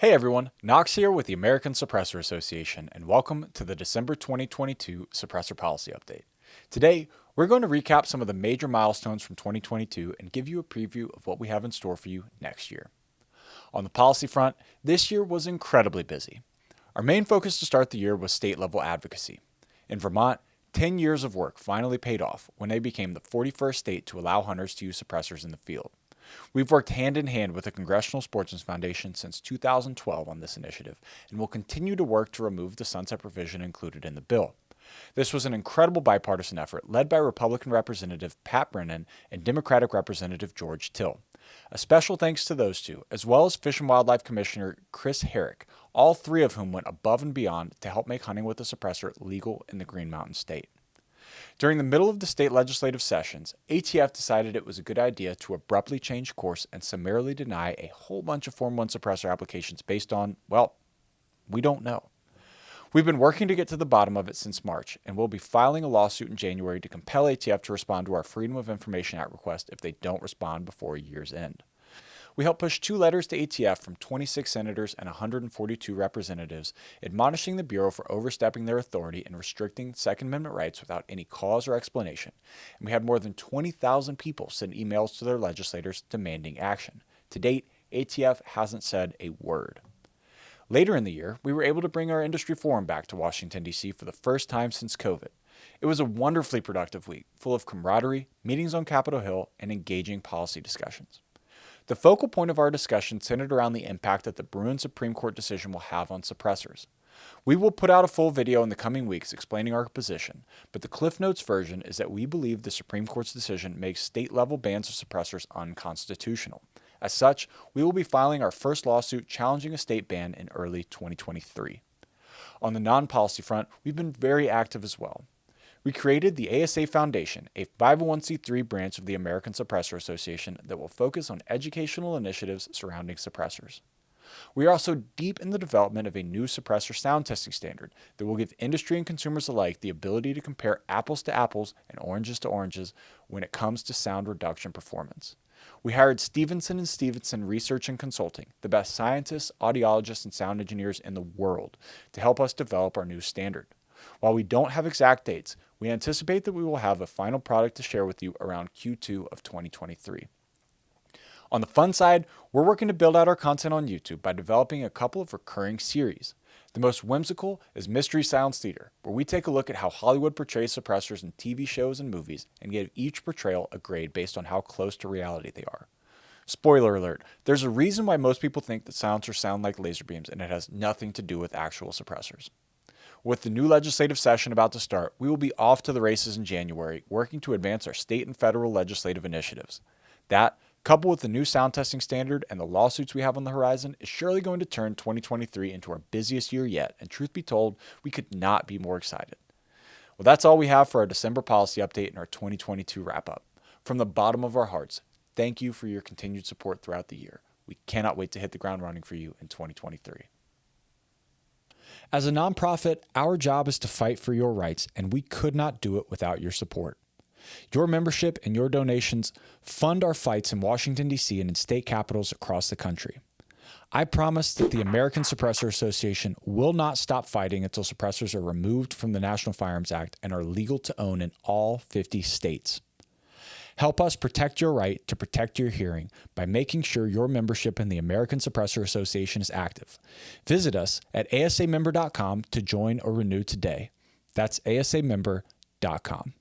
Hey everyone, Knox here with the American Suppressor Association, and welcome to the December 2022 Suppressor Policy Update. Today, we're going to recap some of the major milestones from 2022 and give you a preview of what we have in store for you next year. On the policy front, this year was incredibly busy. Our main focus to start the year was state-level advocacy. In Vermont, 10 years of work finally paid off when they became the 41st state to allow hunters to use suppressors in the field. We've worked hand in hand with the Congressional Sportsmen's Foundation since 2012 on this initiative, and will continue to work to remove the sunset provision included in the bill. This was an incredible bipartisan effort led by Republican Representative Pat Brennan and Democratic Representative George Till. A special thanks to those two, as well as Fish and Wildlife Commissioner Chris Herrick, all three of whom went above and beyond to help make hunting with a suppressor legal in the Green Mountain State. During the middle of the state legislative sessions, ATF decided it was a good idea to abruptly change course and summarily deny a whole bunch of Form 1 suppressor applications based on, well, we don't know. We've been working to get to the bottom of it since March, and we'll be filing a lawsuit in January to compel ATF to respond to our Freedom of Information Act request if they don't respond before year's end. We helped push 2 letters to ATF from 26 senators and 142 representatives, admonishing the Bureau for overstepping their authority and restricting Second Amendment rights without any cause or explanation. And we had more than 20,000 people send emails to their legislators demanding action. To date, ATF hasn't said a word. Later in the year, we were able to bring our industry forum back to Washington, D.C. for the first time since COVID. It was a wonderfully productive week, full of camaraderie, meetings on Capitol Hill, and engaging policy discussions. The focal point of our discussion centered around the impact that the Bruin Supreme Court decision will have on suppressors. We will put out a full video in the coming weeks explaining our position, but the Cliff Notes version is that we believe the Supreme Court's decision makes state-level bans of suppressors unconstitutional. As such, we will be filing our first lawsuit challenging a state ban in early 2023. On the non-policy front, we've been very active as well. We created the ASA Foundation, a 501c3 branch of the American Suppressor Association that will focus on educational initiatives surrounding suppressors. We are also deep in the development of a new suppressor sound testing standard that will give industry and consumers alike the ability to compare apples to apples and oranges to oranges when it comes to sound reduction performance. We hired Stevenson & Stevenson Research and Consulting, the best scientists, audiologists, and sound engineers in the world, to help us develop our new standard. While we don't have exact dates, we anticipate that we will have a final product to share with you around Q2 of 2023. On the fun side, we're working to build out our content on YouTube by developing a couple of recurring series. The most whimsical is Mystery Sounds Theater, where we take a look at how Hollywood portrays suppressors in TV shows and movies and give each portrayal a grade based on how close to reality they are. Spoiler alert, there's a reason why most people think that silencers sound like laser beams, and it has nothing to do with actual suppressors. With the new legislative session about to start, we will be off to the races in January, working to advance our state and federal legislative initiatives. That, coupled with the new sound testing standard and the lawsuits we have on the horizon, is surely going to turn 2023 into our busiest year yet, and truth be told, we could not be more excited. Well, that's all we have for our December policy update and our 2022 wrap-up. From the bottom of our hearts, thank you for your continued support throughout the year. We cannot wait to hit the ground running for you in 2023. As a nonprofit, our job is to fight for your rights, and we could not do it without your support. Your membership and your donations fund our fights in Washington, D.C. and in state capitals across the country. I promise that the American Suppressor Association will not stop fighting until suppressors are removed from the National Firearms Act and are legal to own in all 50 states. Help us protect your right to protect your hearing by making sure your membership in the American Suppressor Association is active. Visit us at asamember.com to join or renew today. That's asamember.com.